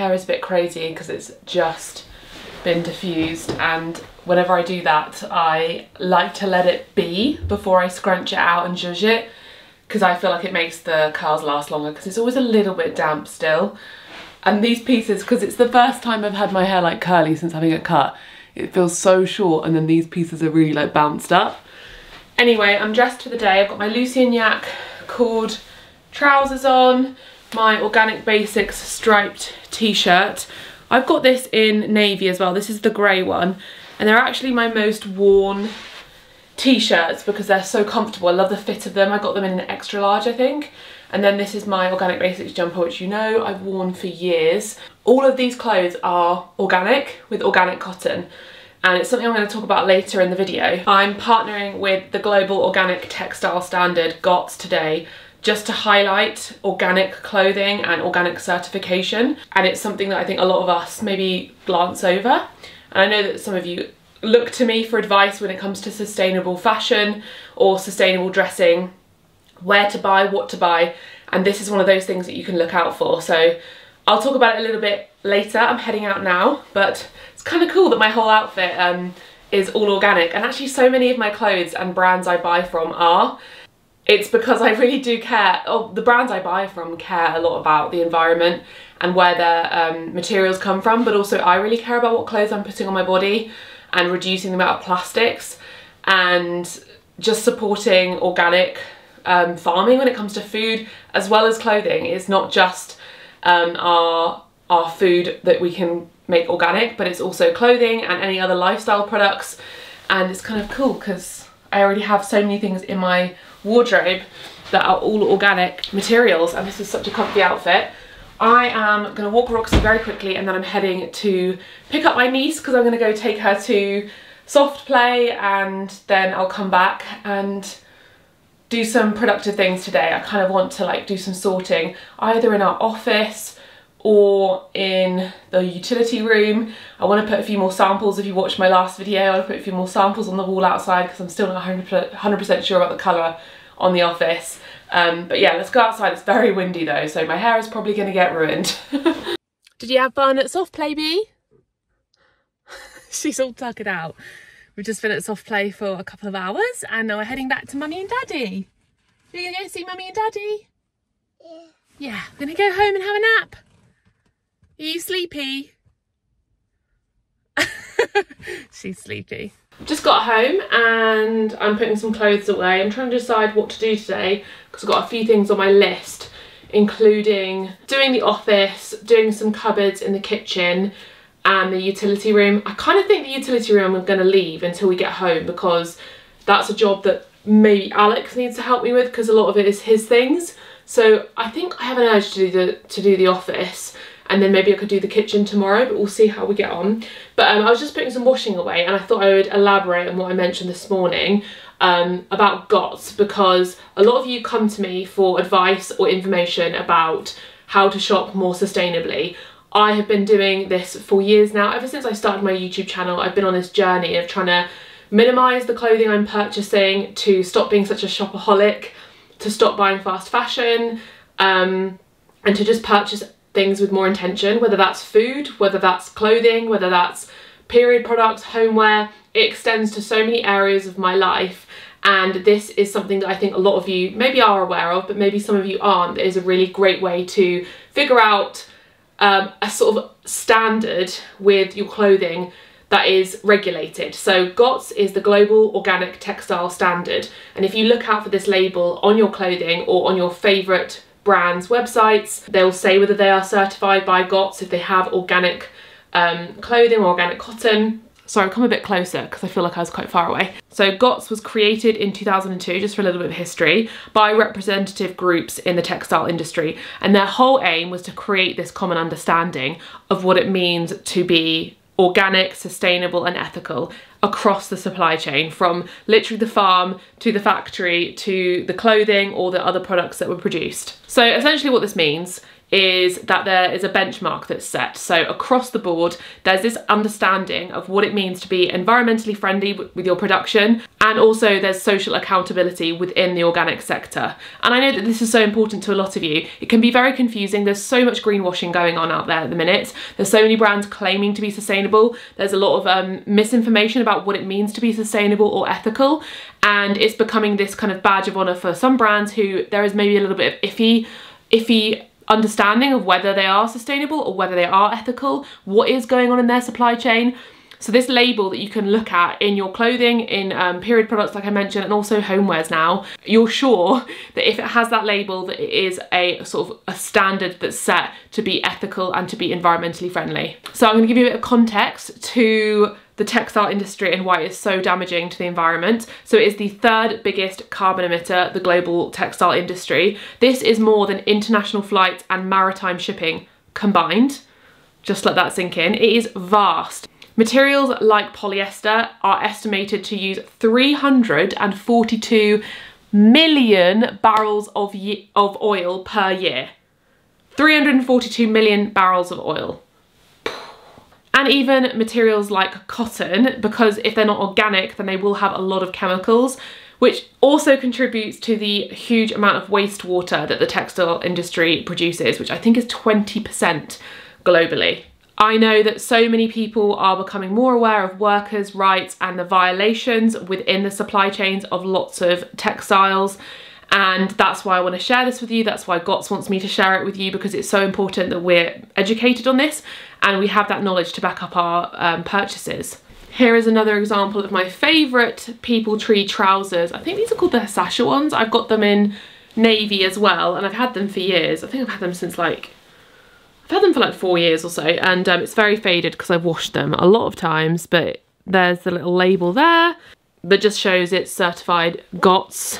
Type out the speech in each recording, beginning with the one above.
hair is a bit crazy because it's just been diffused, and whenever I do that I like to let it be before I scrunch it out and zhuzh it, because I feel like it makes the curls last longer, because it's always a little bit damp still. And these pieces, because it's the first time I've had my hair like curly since having it cut, it feels so short, and then these pieces are really like bounced up. Anyway, I'm dressed for the day. I've got my Lucy and Yak cord trousers on, my Organic Basics striped t-shirt. I've got this in navy as well. This is the grey one, and they're actually my most worn t-shirts because they're so comfortable. I love the fit of them. I got them in an extra large, I think. And then this is my Organic Basics jumper, which you know I've worn for years. All of these clothes are organic, with organic cotton, and it's something I'm going to talk about later in the video. I'm partnering with the Global Organic Textile Standard, GOTS, today, just to highlight organic clothing and organic certification. And it's something that I think a lot of us maybe glance over. And I know that some of you look to me for advice when it comes to sustainable fashion or sustainable dressing, where to buy, what to buy, and this is one of those things that you can look out for. So I'll talk about it a little bit later. I'm heading out now, but it's kind of cool that my whole outfit is all organic, and actually so many of my clothes and brands I buy from are. It's because I really do care. The brands I buy from care a lot about the environment and where their materials come from, but also I really care about what clothes I'm putting on my body and reducing the amount of plastics, and just supporting organic farming when it comes to food as well as clothing. It's not just our food that we can make organic, but it's also clothing and any other lifestyle products. And it's kind of cool because I already have so many things in my wardrobe that are all organic materials, and this is such a comfy outfit. I am going to walk Roxy very quickly, and then I'm heading to pick up my niece because I'm going to go take her to soft play, and then I'll come back and do some productive things today. I kind of want to like do some sorting either in our office or in the utility room. I want to put a few more samples. If you watched my last video, I want to put a few more samples on the wall outside because I'm still not 100% sure about the colour on the office. But yeah, let's go outside. It's very windy though, so my hair is probably going to get ruined. Did you have fun at soft play, Bee? She's all tuckered out. We've just been at soft play for a couple of hours, and now we're heading back to Mummy and Daddy. Are you going to go see Mummy and Daddy? Yeah. Yeah, we're going to go home and have a nap. Are you sleepy? She's sleepy. Just got home and I'm putting some clothes away. I'm trying to decide what to do today because I've got a few things on my list, including doing the office, doing some cupboards in the kitchen and the utility room. I kind of think the utility room I'm going to leave until we get home because that's a job that maybe Alex needs to help me with because a lot of it is his things. So I think I have an urge to do the office, and then maybe I could do the kitchen tomorrow, but we'll see how we get on. But I was just putting some washing away, and I thought I would elaborate on what I mentioned this morning about GOTS, because a lot of you come to me for advice or information about how to shop more sustainably. I have been doing this for years now. Ever since I started my YouTube channel, I've been on this journey of trying to minimise the clothing I'm purchasing, to stop being such a shopaholic, to stop buying fast fashion, and to just purchase things with more intention, whether that's food, whether that's clothing, whether that's period products, homeware. It extends to so many areas of my life, and this is something that I think a lot of you maybe are aware of, but maybe some of you aren't. It is a really great way to figure out a sort of standard with your clothing that is regulated. So GOTS is the Global Organic Textile Standard, and if you look out for this label on your clothing or on your favourite brands' websites, they'll say whether they are certified by GOTS if they have organic clothing or organic cotton. Sorry, I've come a bit closer because I feel like I was quite far away. So GOTS was created in 2002, just for a little bit of history, by representative groups in the textile industry, and their whole aim was to create this common understanding of what it means to be organic, sustainable and ethical across the supply chain, from literally the farm to the factory to the clothing or the other products that were produced. So essentially what this means is that there is a benchmark that's set. So across the board, there's this understanding of what it means to be environmentally friendly with your production, and also there's social accountability within the organic sector. And I know that this is so important to a lot of you. It can be very confusing. There's so much greenwashing going on out there at the minute. There's so many brands claiming to be sustainable. There's a lot of misinformation about what it means to be sustainable or ethical, and it's becoming this kind of badge of honour for some brands who there is maybe a little bit of iffy understanding of whether they are sustainable or whether they are ethical, what is going on in their supply chain. So this label that you can look at in your clothing, in period products like I mentioned, and also homewares now, you're sure that if it has that label that it is a sort of a standard that's set to be ethical and to be environmentally friendly. So I'm going to give you a bit of context to the textile industry and why it's so damaging to the environment. So it is the third biggest carbon emitter, the global textile industry. This is more than international flights and maritime shipping combined. Just let that sink in. It is vast. Materials like polyester are estimated to use 342 million barrels of oil per year. 342 million barrels of oil. And even materials like cotton, because if they're not organic, then they will have a lot of chemicals, which also contributes to the huge amount of wastewater that the textile industry produces, which I think is 20% globally. I know that so many people are becoming more aware of workers' rights and the violations within the supply chains of lots of textiles. And that's why I want to share this with you. That's why GOTS wants me to share it with you, because it's so important that we're educated on this and we have that knowledge to back up our purchases. Here is another example of my favourite People Tree trousers. I think these are called the Sasha ones. I've got them in navy as well, and I've had them for years. I think I've had them since I've had them for like 4 years or so, and it's very faded because I've washed them a lot of times, but there's the little label there that just shows it's certified GOTS.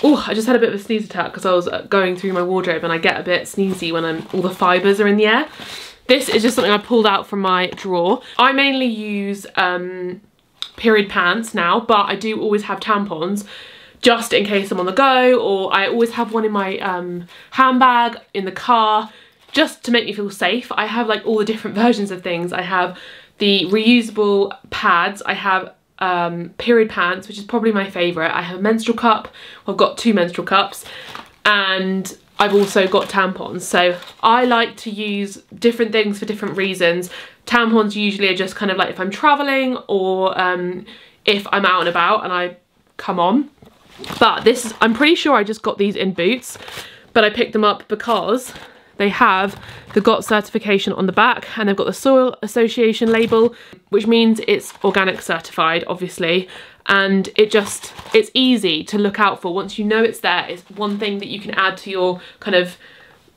Oh, I just had a bit of a sneeze attack because I was going through my wardrobe and I get a bit sneezy when all the fibres are in the air. This is just something I pulled out from my drawer. I mainly use period pants now, but I do always have tampons just in case I'm on the go, or I always have one in my handbag, in the car, just to make me feel safe. I have like all the different versions of things. I have the reusable pads, I have period pants, which is probably my favourite. I have a menstrual cup, I've got 2 menstrual cups, and I've also got tampons. So I like to use different things for different reasons. Tampons usually are just kind of like if I'm travelling, or if I'm out and about and I come on. But this, I'm pretty sure I just got these in Boots, but I picked them up because they have the GOTS certification on the back, and they've got the Soil Association label, which means it's organic certified, obviously. And it's easy to look out for. Once you know it's there, it's one thing that you can add to your kind of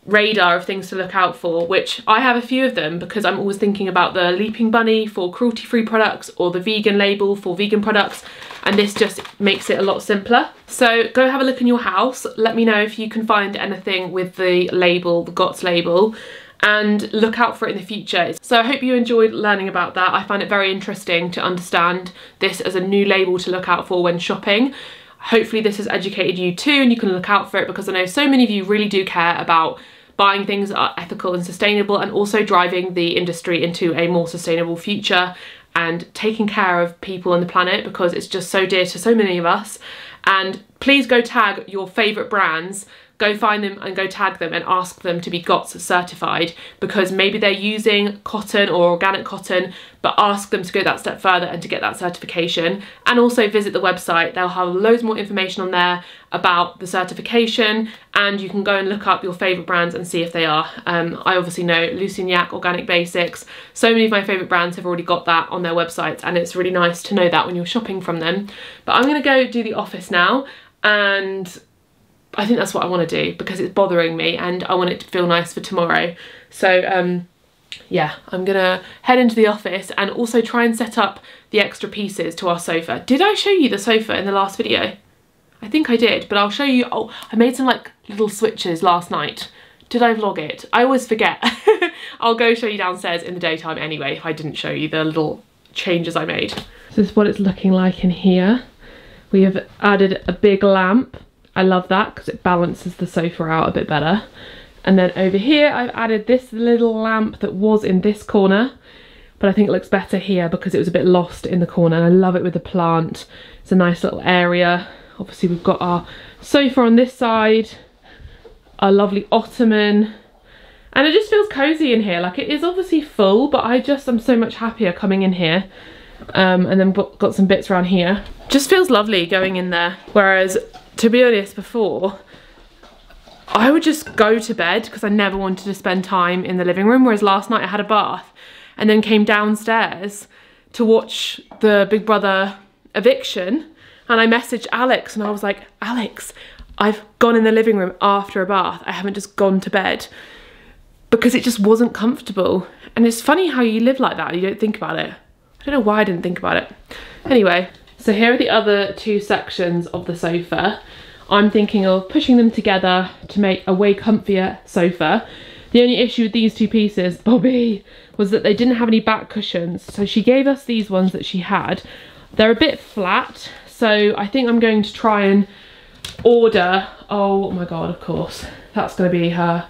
radar of things to look out for, which I have a few of them because I'm always thinking about the Leaping Bunny for cruelty-free products, or the vegan label for vegan products, and this just makes it a lot simpler. So go have a look in your house, let me know if you can find anything with the label, the GOTS label, and look out for it in the future. So I hope you enjoyed learning about that. I find it very interesting to understand this as a new label to look out for when shopping. Hopefully this has educated you too, and you can look out for it, because I know so many of you really do care about buying things that are ethical and sustainable, and also driving the industry into a more sustainable future and taking care of people and the planet, because it's just so dear to so many of us. And please go tag your favourite brands, go find them and go tag them and ask them to be GOTS certified, because maybe they're using cotton or organic cotton, but ask them to go that step further and to get that certification. And also visit the website, they'll have loads more information on there about the certification, and you can go and look up your favourite brands and see if they are. I obviously know Lusignac, Organic Basics, so many of my favourite brands have already got that on their websites, and it's really nice to know that when you're shopping from them. But I'm going to go do the office now, and I think that's what I want to do because it's bothering me and I want it to feel nice for tomorrow. So yeah, I'm gonna head into the office and also try and set up the extra pieces to our sofa. Did I show you the sofa in the last video? I think I did, but I'll show you. Oh, I made some like little switches last night. Did I vlog it? I always forget. I'll go show you downstairs in the daytime anyway if I didn't show you the little changes I made. This is what it's looking like in here. We have added a big lamp. I love that because it balances the sofa out a bit better. And then over here I've added this little lamp that was in this corner, but I think it looks better here because it was a bit lost in the corner, and I love it with the plant. It's a nice little area. Obviously we've got our sofa on this side, our lovely ottoman, and it just feels cozy in here. Like, it is obviously full, but I'm so much happier coming in here. And then got some bits around here. Just feels lovely going in there. Whereas, to be honest, before, I would just go to bed because I never wanted to spend time in the living room. Whereas last night I had a bath and then came downstairs to watch the Big Brother eviction, and I messaged Alex and I was like, Alex, I've gone in the living room after a bath. I haven't just gone to bed, because it just wasn't comfortable. And it's funny how you live like that, you don't think about it. I don't know why I didn't think about it. Anyway, so here are the other two sections of the sofa. I'm thinking of pushing them together to make a way comfier sofa. The only issue with these two pieces, Bobby, was that they didn't have any back cushions. So she gave us these ones that she had. They're a bit flat, so I think I'm going to try and order, oh my god, of course, that's going to be her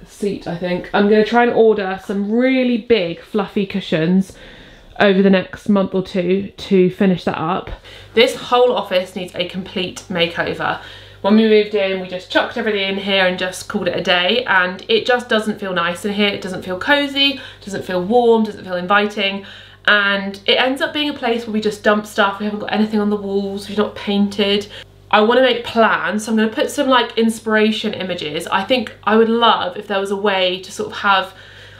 seat, I think. I'm going to try and order some really big fluffy cushions over the next month or two to finish that up. This whole office needs a complete makeover. When we moved in, we just chucked everything in here and just called it a day, and it just doesn't feel nice in here. It doesn't feel cozy, doesn't feel warm, doesn't feel inviting, and it ends up being a place where we just dump stuff. We haven't got anything on the walls, we've not painted. I want to make plans, so I'm going to put some like inspiration images. I think I would love if there was a way to sort of have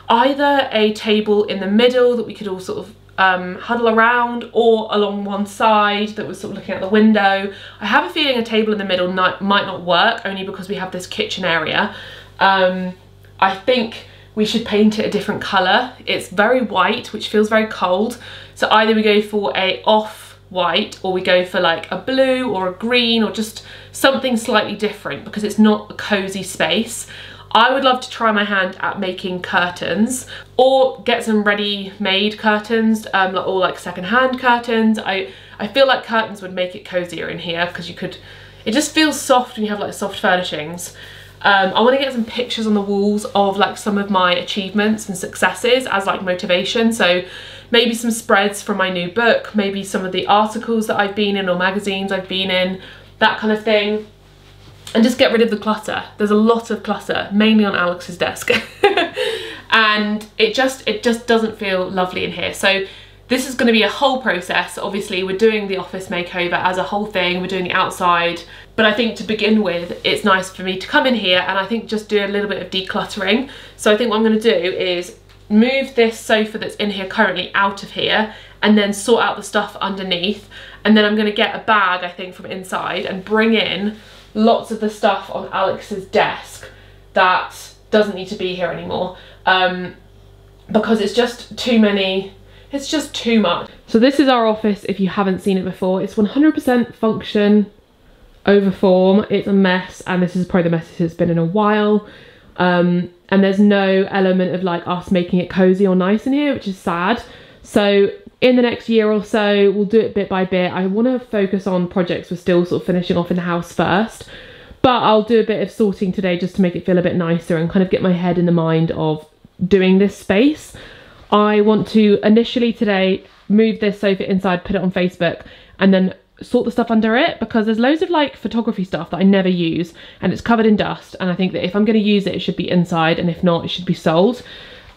either a table in the middle that we could all sort of huddle around, or along one side that was sort of looking out the window. I have a feeling a table in the middle might not work, only because we have this kitchen area. I think we should paint it a different colour. It's very white, which feels very cold, so either we go for a off white, or we go for like a blue or a green, or just something slightly different, because it's not a cosy space. I would love to try my hand at making curtains, or get some ready-made curtains, or like second-hand curtains. I feel like curtains would make it cozier in here, because it just feels soft when you have like soft furnishings. I want to get some pictures on the walls of like some of my achievements and successes as like motivation. So maybe some spreads from my new book, maybe some of the articles that I've been in or magazines I've been in, that kind of thing. And just get rid of the clutter. There's a lot of clutter, mainly on Alex's desk. And it just doesn't feel lovely in here. So this is going to be a whole process. Obviously, we're doing the office makeover as a whole thing. We're doing the outside. But I think to begin with, it's nice for me to come in here and I think just do a little bit of decluttering. So I think what I'm going to do is move this sofa that's in here currently out of here, and then sort out the stuff underneath. And then I'm going to get a bag, I think, from inside and bring in lots of the stuff on Alex's desk that doesn't need to be here anymore, because it's just too many, it's just too much. So this is our office if you haven't seen it before. It's 100% function over form. It's a mess, and this is probably the messiest it's been in a while, and there's no element of like us making it cozy or nice in here, which is sad. So in the next year or so, we'll do it bit by bit. I want to focus on projects we're still sort of finishing off in the house first, but I'll do a bit of sorting today just to make it feel a bit nicer and kind of get my head in the mind of doing this space. I want to initially today move this sofa inside, put it on Facebook, and then sort the stuff under it, because there's loads of like photography stuff that I never use and it's covered in dust, and I think that if I'm going to use it, it should be inside, and if not, it should be sold.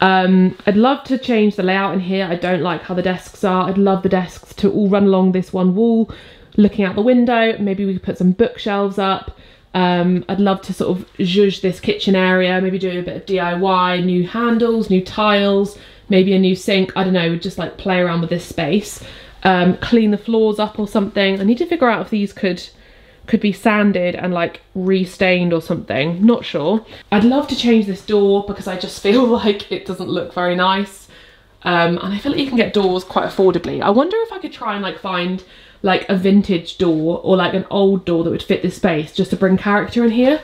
I'd love to change the layout in here. I don't like how the desks are. I'd love the desks to all run along this one wall, looking out the window. Maybe we could put some bookshelves up. I'd love to sort of zhuzh this kitchen area, maybe do a bit of DIY, new handles, new tiles, maybe a new sink. I don't know, just like play around with this space. Clean the floors up or something. I need to figure out if these could be sanded and like restained or something, not sure. I'd love to change this door because I just feel like it doesn't look very nice, and I feel like you can get doors quite affordably. I wonder if I could try and like find like a vintage door or like an old door that would fit this space, just to bring character in here.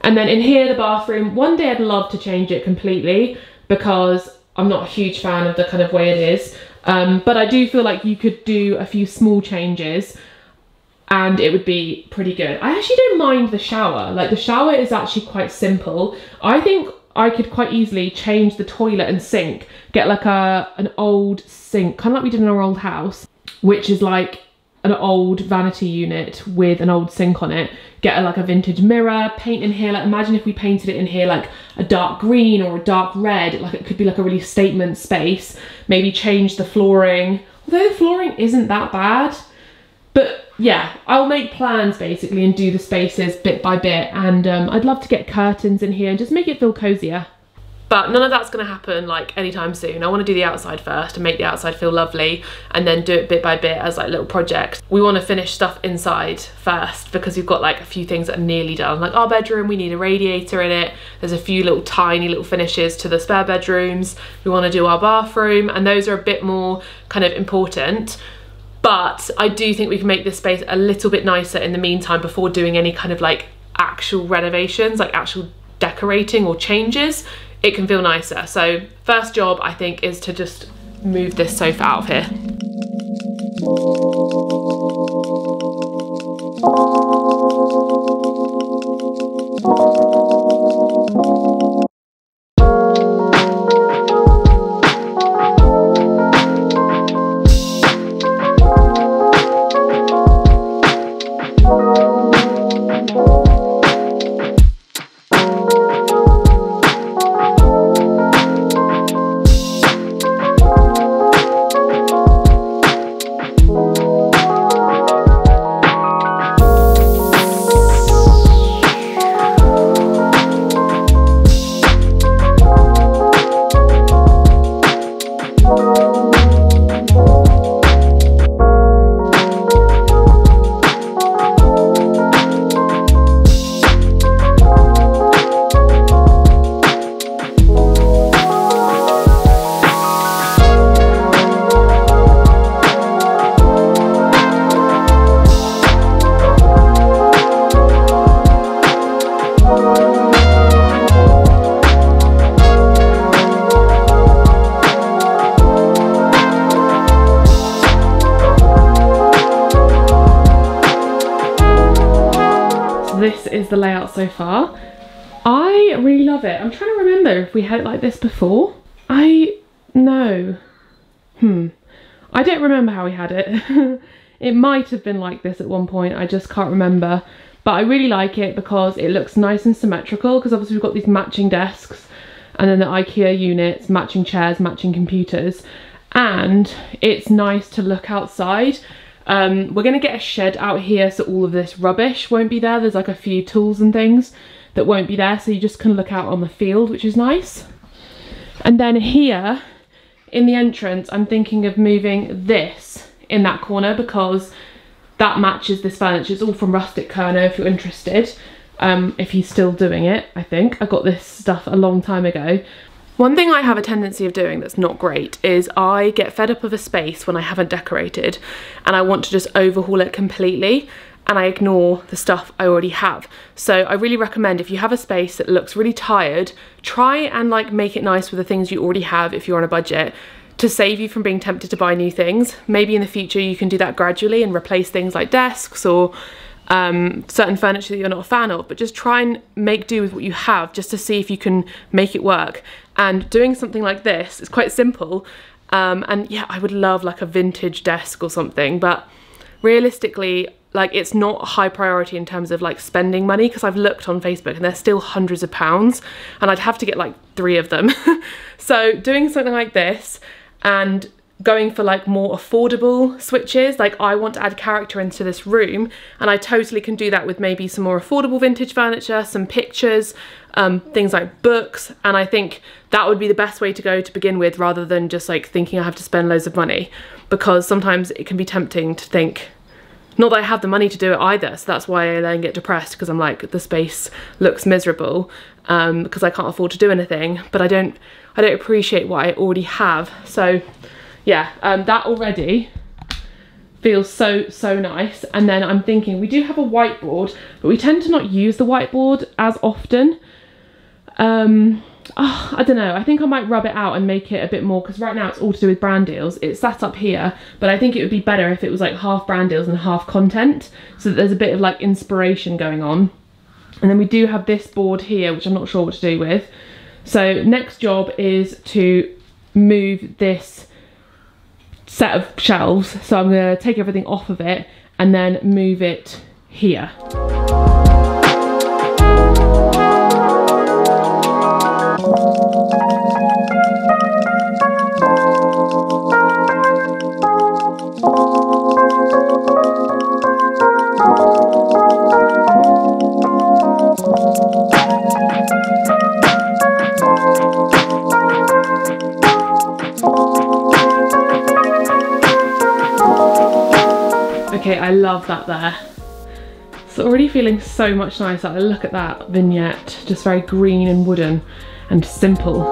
And then in here, the bathroom, one day I'd love to change it completely, because I'm not a huge fan of the kind of way it is, but I do feel like you could do a few small changes. and it would be pretty good. I actually don't mind the shower. Like, the shower is actually quite simple. I think I could quite easily change the toilet and sink, get like an old sink, kind of like we did in our old house, which is like an old vanity unit with an old sink on it, get like a vintage mirror, paint in here. Like, imagine if we painted it in here like a dark green or a dark red, like it could be like a really statement space. Maybe change the flooring, although the flooring isn't that bad. But yeah, I'll make plans basically and do the spaces bit by bit, and I'd love to get curtains in here and just make it feel cozier. But none of that's gonna happen like anytime soon. I wanna do the outside first and make the outside feel lovely, and then do it bit by bit as like little projects. We wanna finish stuff inside first because we've got like a few things that are nearly done. Like our bedroom, we need a radiator in it. There's a few little tiny little finishes to the spare bedrooms. We wanna do our bathroom, and those are a bit more kind of important. But I do think we can make this space a little bit nicer in the meantime before doing any kind of like actual renovations, like actual decorating or changes. It can feel nicer. So first job, I think, is to just move this sofa out of here. This is the layout so far. I really love it. I'm trying to remember if we had it like this before. I don't remember how we had it. It might have been like this at one point, I just can't remember. But I really like it because it looks nice and symmetrical, because obviously we've got these matching desks and then the IKEA units, matching chairs, matching computers, and it's nice to look outside. We're gonna get a shed out here so all of this rubbish won't be there. There's like a few tools and things that won't be there, so you just can look out on the field, which is nice. And then here in the entrance, I'm thinking of moving this in that corner because that matches this furniture. It's all from Rustic Kerner if you're interested, if he's still doing it. I think I got this stuff a long time ago. One thing I have a tendency of doing that's not great is I get fed up of a space when I haven't decorated and I want to just overhaul it completely, and I ignore the stuff I already have. So I really recommend, if you have a space that looks really tired, try and like make it nice with the things you already have if you're on a budget, to save you from being tempted to buy new things. Maybe in the future you can do that gradually and replace things like desks or certain furniture that you're not a fan of, but just try and make do with what you have just to see if you can make it work. And doing something like this is quite simple, and yeah, I would love like a vintage desk or something, but realistically, like, it's not a high priority in terms of like spending money, because I've looked on Facebook and they're still hundreds of pounds and I'd have to get like 3 of them. So doing something like this and going for like more affordable switches, like I want to add character into this room, and I totally can do that with maybe some more affordable vintage furniture, some pictures, things like books, and I think that would be the best way to go to begin with, rather than just like thinking I have to spend loads of money, because sometimes it can be tempting to think, not that I have the money to do it either, so that's why I then get depressed, because I'm like, the space looks miserable because I can't afford to do anything, but I don't appreciate what I already have. So yeah, that already feels so nice. And then I'm thinking, we do have a whiteboard, but we tend to not use the whiteboard as often. I don't know, I think I might rub it out and make it a bit more, because right now it's all to do with brand deals. It's sat up here, but I think it would be better if it was like half brand deals and half content, so that there's a bit of like inspiration going on. And then we do have this board here, which I'm not sure what to do with. So next job is to move this set of shelves. So I'm going to take everything off of it and then move it here. Okay, I love that there. It's already feeling so much nicer. I look at that vignette, just very green and wooden and simple.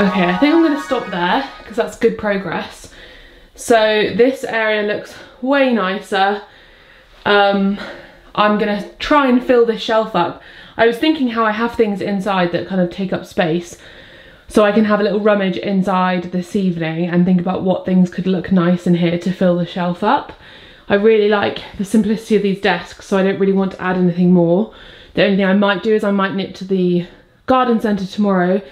Okay, I think I'm going to stop there because that's good progress. So this area looks way nicer. I'm going to try and fill this shelf up. I was thinking how I have things inside that kind of take up space, so I can have a little rummage inside this evening and think about what things could look nice in here to fill the shelf up. I really like the simplicity of these desks, so I don't really want to add anything more. The only thing I might do is I might nip to the garden centre tomorrow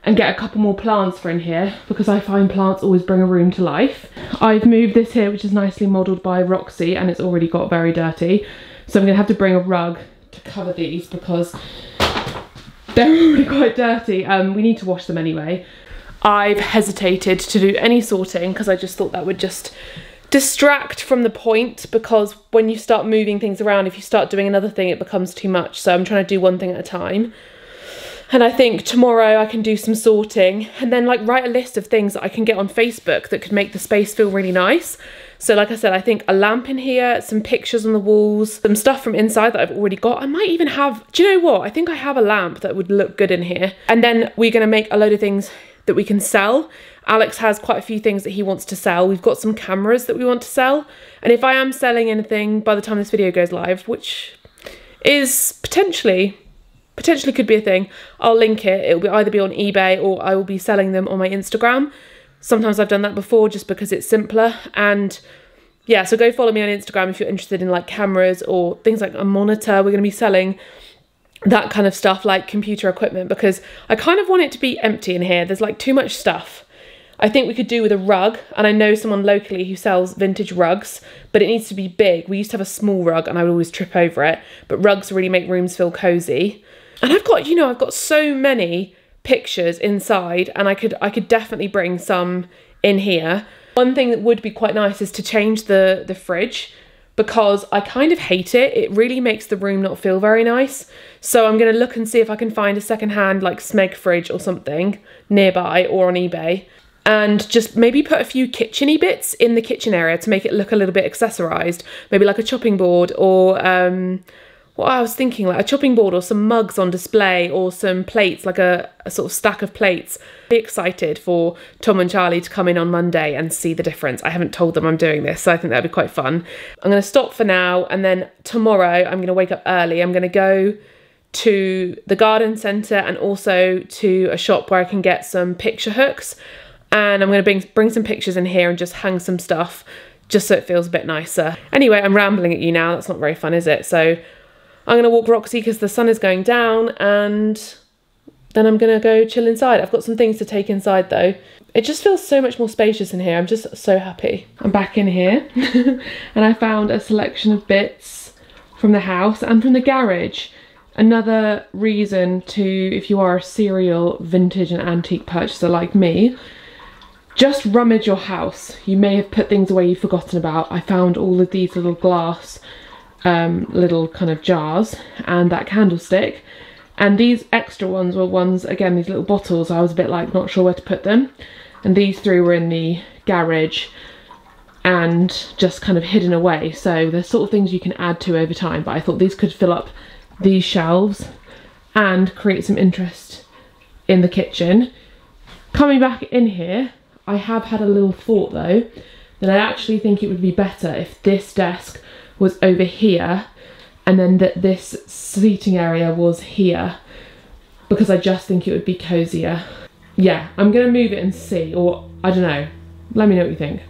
and get a couple more plants for in here, because I find plants always bring a room to life. I've moved this here, which is nicely modelled by Roxy, and it's already got very dirty. So I'm going to have to bring a rug to cover these because they're already quite dirty. We need to wash them anyway. I've hesitated to do any sorting because I just thought that would just distract from the point, because when you start moving things around, if you start doing another thing, it becomes too much. So I'm trying to do one thing at a time. And I think tomorrow I can do some sorting and then like write a list of things that I can get on Facebook that could make the space feel really nice. So like I said, I think a lamp in here, some pictures on the walls, some stuff from inside that I've already got. I might even have, do you know what? I think I have a lamp that would look good in here. And then we're going to make a load of things that we can sell. Alex has quite a few things that he wants to sell. We've got some cameras that we want to sell. And if I am selling anything by the time this video goes live, which is potentially could be a thing, I'll link it. It'll be either be on eBay or I will be selling them on my Instagram. Sometimes I've done that before just because it's simpler. And yeah, so go follow me on Instagram if you're interested in like cameras or things like a monitor. We're going to be selling that kind of stuff, like computer equipment, because I kind of want it to be empty in here. There's like too much stuff. I think we could do with a rug, and I know someone locally who sells vintage rugs, but it needs to be big. We used to have a small rug and I would always trip over it, but rugs really make rooms feel cozy. And I've got, you know, I've got so many pictures inside, and I could definitely bring some in here. One thing that would be quite nice is to change the fridge, because I kind of hate it. It really makes the room not feel very nice. So I'm going to look and see if I can find a secondhand like Smeg fridge or something nearby or on eBay, and just maybe put a few kitchen-y bits in the kitchen area to make it look a little bit accessorised. Maybe like a chopping board or what I was thinking, like a chopping board or some mugs on display or some plates, like a sort of stack of plates. I'm really excited for Tom and Charlie to come in on Monday and see the difference. I haven't told them I'm doing this, so I think that'd be quite fun. I'm going to stop for now, and then tomorrow I'm going to wake up early. I'm going to go to the garden centre and also to a shop where I can get some picture hooks, and I'm going to bring some pictures in here and just hang some stuff just so it feels a bit nicer. Anyway, I'm rambling at you now. That's not very fun, is it? So I'm going to walk Roxy because the sun is going down, and then I'm going to go chill inside. I've got some things to take inside though. It just feels so much more spacious in here. I'm just so happy. I'm back in here and I found a selection of bits from the house and from the garage. Another reason to, if you are a serial vintage and antique purchaser like me, just rummage your house. You may have put things away you've forgotten about. I found all of these little glass little kind of jars and that candlestick, and these extra ones were ones, again, these little bottles. I was a bit like not sure where to put them, and these three were in the garage and just kind of hidden away. So there's sort of things you can add to over time, but I thought these could fill up these shelves and create some interest in the kitchen. Coming back in here, I have had a little thought though, that I actually think it would be better if this desk was over here and then that this seating area was here, because I just think it would be cozier. Yeah, I'm gonna move it and see, or I don't know. Let me know what you think.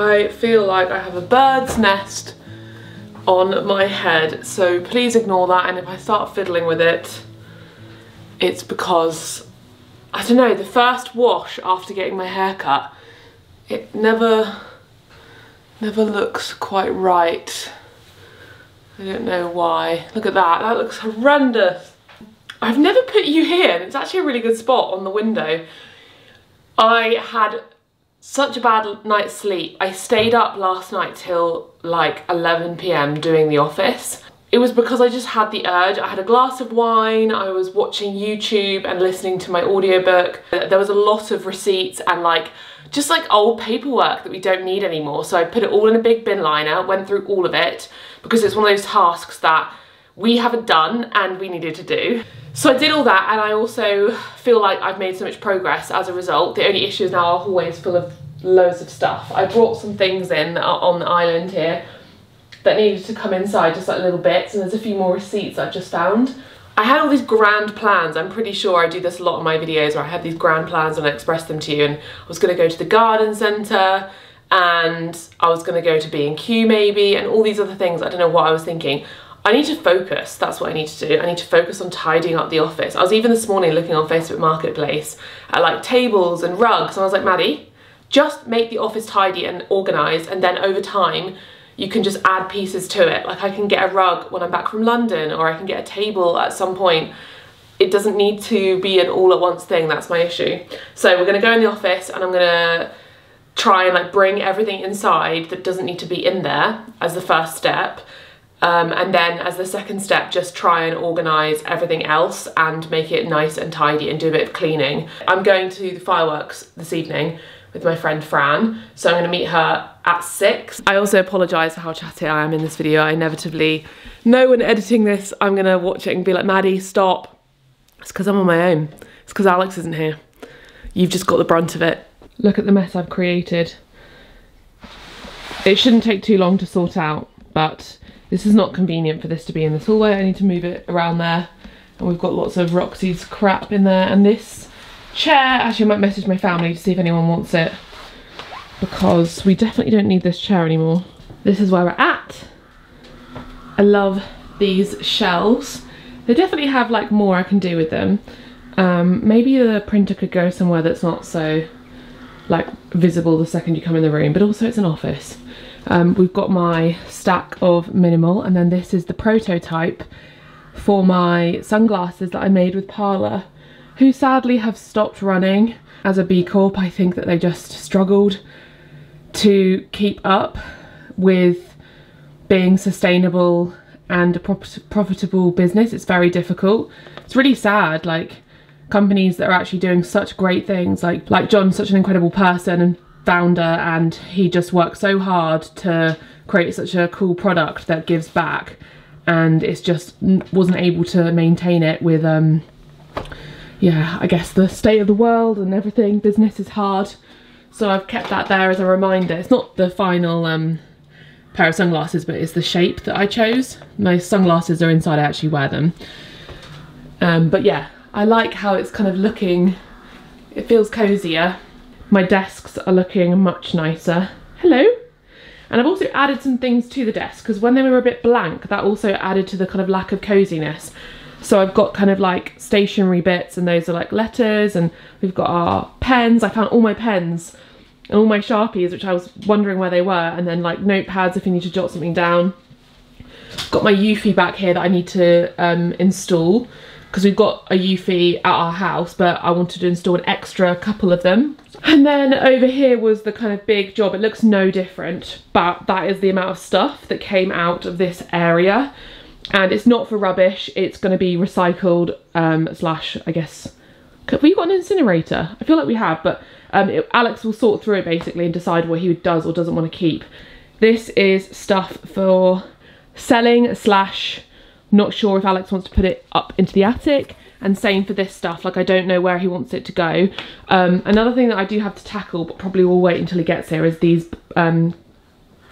I feel like I have a bird's nest on my head, so please ignore that, and if I start fiddling with it, it's because, I don't know, the first wash after getting my hair cut, it never looks quite right. I don't know why. Look at that, that looks horrendous. I've never put you here, and it's actually a really good spot on the window. I had such a bad night's sleep. I stayed up last night till like 11 PM doing The Office. It was because I just had the urge. I had a glass of wine, I was watching YouTube and listening to my audiobook. There was a lot of receipts and just old paperwork that we don't need anymore. So I put it all in a big bin liner, went through all of it, because it's one of those tasks that we haven't done and we needed to do. So I did all that, and I also feel like I've made so much progress as a result. The only issue is now our hallway is full of loads of stuff. I brought some things in on the island here that needed to come inside, just like little bits, and there's a few more receipts I've just found. I had all these grand plans. I'm pretty sure I do this a lot in my videos where I had these grand plans and I express them to you, and I was going to go to the garden centre and I was going to go to B&Q maybe, and all these other things. I don't know what I was thinking. I need to focus, that's what I need to do. I need to focus on tidying up the office. I was even this morning looking on Facebook Marketplace at tables and rugs, and I was like, Maddie, just make the office tidy and organised, and then over time you can just add pieces to it. Like I can get a rug when I'm back from London, or I can get a table at some point. It doesn't need to be an all at once thing, that's my issue. So we're gonna go in the office and I'm gonna try and bring everything inside that doesn't need to be in there as the first step. And then as the second step, just try and organise everything else and make it nice and tidy and do a bit of cleaning. I'm going to the fireworks this evening with my friend Fran, so I'm going to meet her at 6. I also apologise for how chatty I am in this video. I inevitably know when editing this I'm going to watch it and be like, Maddie, stop. It's because I'm on my own. It's because Alex isn't here. You've just got the brunt of it. Look at the mess I've created. It shouldn't take too long to sort out, but this is not convenient for this to be in this hallway. I need to move it around there. And we've got lots of Roxy's crap in there. And this chair, actually I might message my family to see if anyone wants it, because we definitely don't need this chair anymore. This is where we're at. I love these shelves. They definitely have more I can do with them. Maybe the printer could go somewhere that's not so visible the second you come in the room, but also it's an office. We've got my stack of minimal, and then this is the prototype for my sunglasses that I made with Parla, who sadly have stopped running as a B Corp. I think that they just struggled to keep up with being sustainable and a profitable business. It's very difficult. It's really sad, companies that are actually doing such great things, like John's such an incredible person and founder, and he just worked so hard to create such a cool product that gives back, and it's just wasn't able to maintain it with yeah, I guess the state of the world and everything. Business is hard, so I've kept that there as a reminder. It's not the final pair of sunglasses, but it's the shape that I chose. My sunglasses are inside, I actually wear them. But yeah, I like how it's kind of looking, it feels cozier. My desks are looking much nicer. Hello. And I've also added some things to the desk because when they were a bit blank, that also added to the kind of lack of coziness. So I've got kind of like stationery bits, and those are like letters, and we've got our pens. I found all my pens and all my Sharpies, which I was wondering where they were, and then like notepads if you need to jot something down. Got my Eufy back here that I need to install, because we've got a Eufy at our house, but I wanted to install an extra couple of them. And then over here was the kind of big job. It looks no different, but that is the amount of stuff that came out of this area. And it's not for rubbish, it's going to be recycled, slash, I guess, have we got an incinerator? I feel like we have, but Alex will sort through it basically and decide what he does or doesn't want to keep. This is stuff for selling, slash, not sure if Alex wants to put it up into the attic, and same for this stuff, like I don't know where he wants it to go. Another thing that I do have to tackle, but probably will wait until he gets here, is these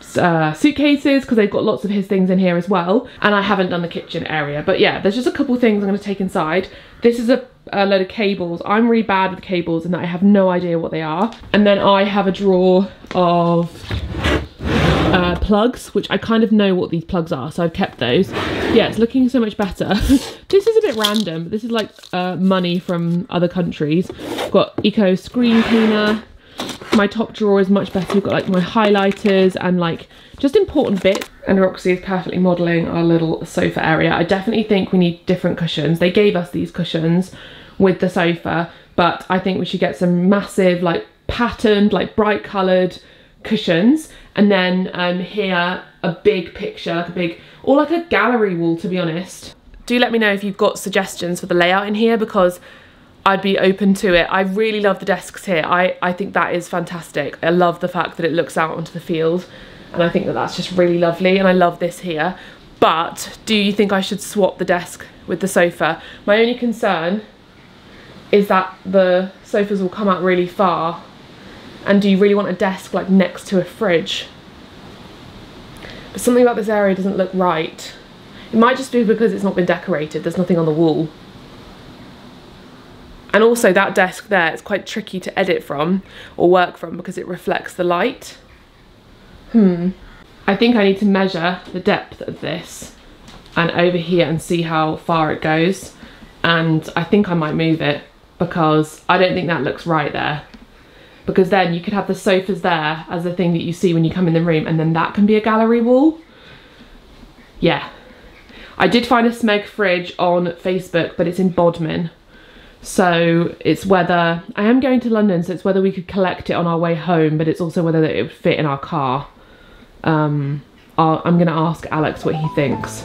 suitcases, because they've got lots of his things in here as well, and I haven't done the kitchen area. But yeah, there's just a couple things I'm going to take inside. This is a load of cables. I'm really bad with cables in that I have no idea what they are. And then I have a drawer of plugs, which I kind of know what these plugs are, so I've kept those. Yeah, it's looking so much better. This is a bit random, but this is like money from other countries. I've got Eco screen cleaner. My top drawer is much better. We've got like my highlighters and like just important bits. And Roxy is perfectly modelling our little sofa area. I definitely think we need different cushions. They gave us these cushions with the sofa, but I think we should get some massive like patterned, like bright coloured cushions. And then here a big picture, like a big, or like a gallery wall, to be honest. Do let me know if you've got suggestions for the layout in here, because I'd be open to it. I really love the desks here. I think that is fantastic. I love the fact that it looks out onto the field, and I think that that's just really lovely, and I love this here. But do you think I should swap the desk with the sofa? My only concern is that the sofas will come out really far, and do you really want a desk like next to a fridge? But something about this area doesn't look right. It might just be because it's not been decorated. There's nothing on the wall. And also that desk there, it's quite tricky to edit from or work from because it reflects the light. I think I need to measure the depth of this and over here and see how far it goes. And I think I might move it, because I don't think that looks right there. Because then you could have the sofas there as the thing that you see when you come in the room, and then that can be a gallery wall. Yeah. I did find a Smeg fridge on Facebook, but it's in Bodmin. So it's whether, I am going to London, so it's whether we could collect it on our way home, but it's also whether it would fit in our car. I'm going to ask Alex what he thinks.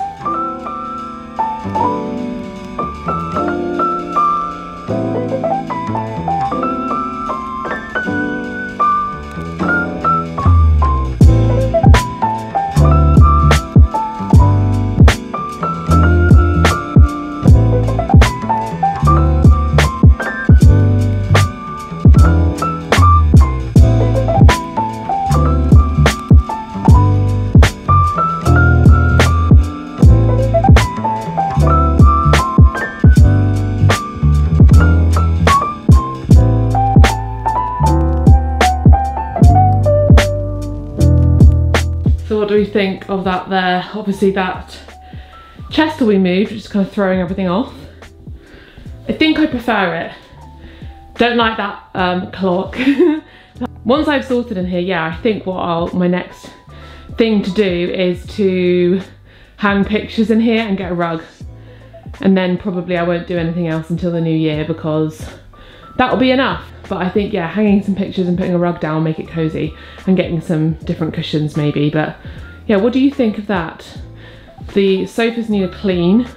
What do we think of that there? Obviously that chest will be moved, just kind of throwing everything off. I think I prefer it. Don't like that clock. Once I've sorted in here, yeah, I think my next thing to do is to hang pictures in here and get a rug. And then probably I won't do anything else until the new year, because that'll be enough. But I think, yeah, hanging some pictures and putting a rug down will make it cozy, and getting some different cushions maybe. But yeah, what do you think of that? The sofas need a clean,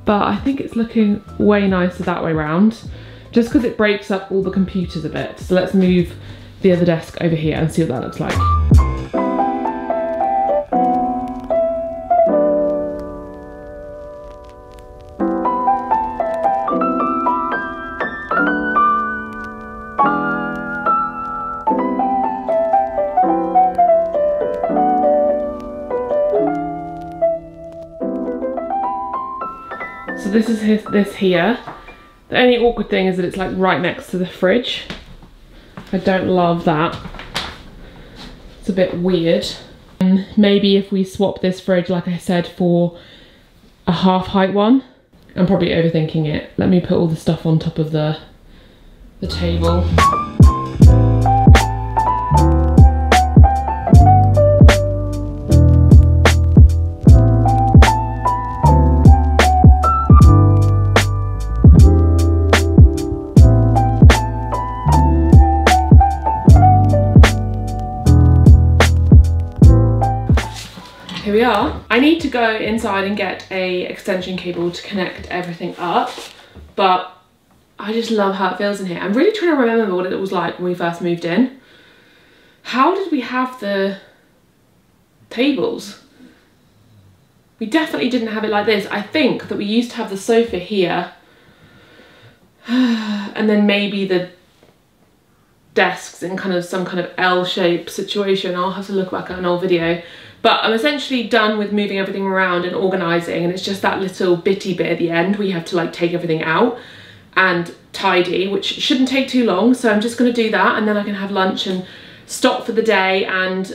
but I think it's looking way nicer that way round, just because it breaks up all the computers a bit. So let's move the other desk over here and see what that looks like. this is this here. The only awkward thing is that it's like right next to the fridge. I don't love that. It's a bit weird. Maybe if we swap this fridge, like I said, for a half height one. I'm probably overthinking it. Let me put all the stuff on top of the table. Here we are. I need to go inside and get a extension cable to connect everything up, but I just love how it feels in here. I'm really trying to remember what it was like when we first moved in. How did we have the tables? We definitely didn't have it like this. I think that we used to have the sofa here and then maybe the desks in kind of some kind of L-shaped situation. I'll have to look back at an old video. But I'm essentially done with moving everything around and organising, and it's just that little bitty bit at the end where you have to like take everything out and tidy, which shouldn't take too long. So I'm just going to do that, and then I can have lunch and stop for the day. And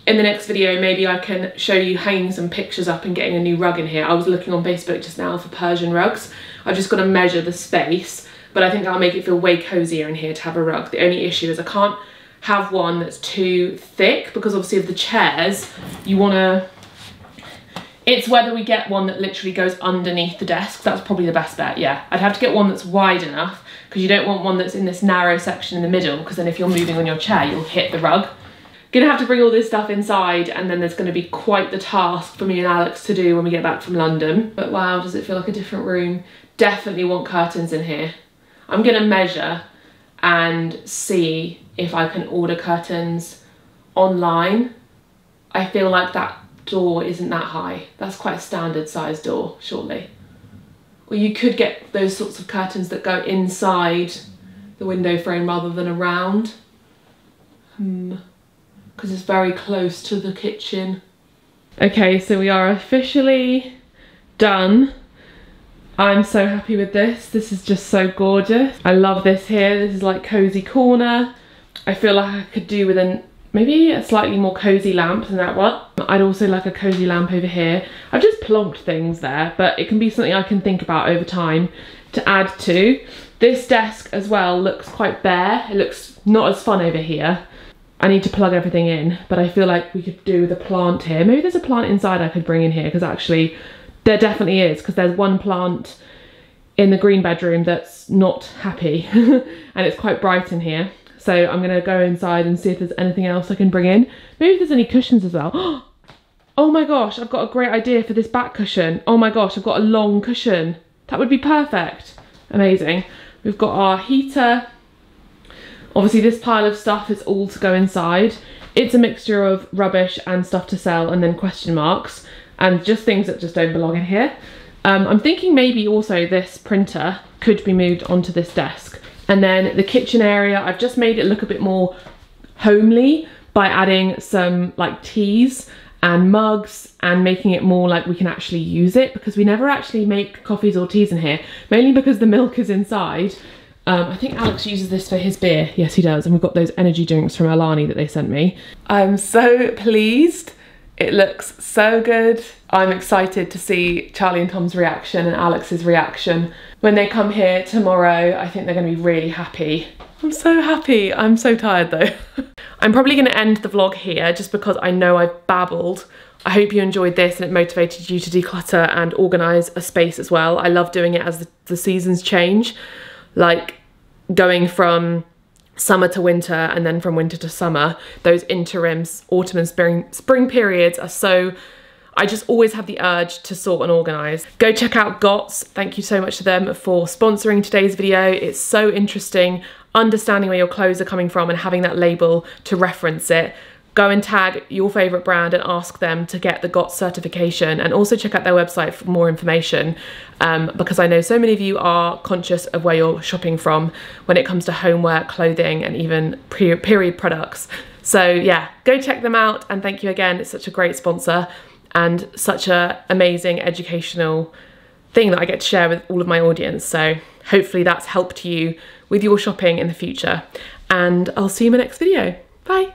in the next video, maybe I can show you hanging some pictures up and getting a new rug in here. I was looking on Facebook just now for Persian rugs. I've just got to measure the space, but I think that'll make it feel way cozier in here to have a rug. The only issue is I can't have one that's too thick, because obviously of the chairs, you want to, it's whether we get one that literally goes underneath the desk. That's probably the best bet. Yeah, I'd have to get one that's wide enough, because you don't want one that's in this narrow section in the middle, because then if you're moving on your chair, you'll hit the rug. Gonna have to bring all this stuff inside, and then there's gonna be quite the task for me and Alex to do when we get back from London. But wow, does it feel like a different room? Definitely want curtains in here. I'm gonna measure and see if I can order curtains online. I feel like that door isn't that high. That's quite a standard size door, surely. Or you could get those sorts of curtains that go inside the window frame rather than around. Because it's very close to the kitchen. Okay, so we are officially done. I'm so happy with this. This is just so gorgeous. I love this here. This is like cozy corner. I feel like I could do with maybe a slightly more cozy lamp than that one. I'd also like a cozy lamp over here. I've just plonked things there, but it can be something I can think about over time to add to. This desk as well looks quite bare. It looks not as fun over here. I need to plug everything in, but I feel like we could do with a plant here. Maybe there's a plant inside I could bring in here, because actually there definitely is, because there's one plant in the green bedroom that's not happy and it's quite bright in here. So I'm gonna go inside and see if there's anything else I can bring in. Maybe there's any cushions as well. Oh my gosh, I've got a great idea for this back cushion. Oh my gosh, I've got a long cushion. That would be perfect. Amazing. We've got our heater. Obviously this pile of stuff is all to go inside. It's a mixture of rubbish and stuff to sell, and then question marks, and just things that just don't belong in here. I'm thinking maybe also this printer could be moved onto this desk. And then the kitchen area, I've just made it look a bit more homely by adding some like teas and mugs and making it more like we can actually use it, because we never actually make coffees or teas in here, mainly because the milk is inside. I think Alex uses this for his beer. Yes, he does. And we've got those energy drinks from Alani that they sent me. I'm so pleased. It looks so good. I'm excited to see Charlie and Tom's reaction and Alex's reaction when they come here tomorrow. I think they're going to be really happy. I'm so happy. I'm so tired though. I'm probably going to end the vlog here just because I know I've babbled. I hope you enjoyed this and it motivated you to declutter and organise a space as well. I love doing it as the seasons change, like going from summer to winter and then from winter to summer. Those interims, autumn and spring periods are so, I just always have the urge to sort and organise. Go check out GOTS. Thank you so much to them for sponsoring today's video. It's so interesting understanding where your clothes are coming from and having that label to reference it. Go and tag your favourite brand and ask them to get the GOTS certification, and also check out their website for more information, because I know so many of you are conscious of where you're shopping from when it comes to homewear, clothing and even period products. So yeah, go check them out, and thank you again. It's such a great sponsor and such an amazing educational thing that I get to share with all of my audience. So hopefully that's helped you with your shopping in the future, and I'll see you in my next video. Bye.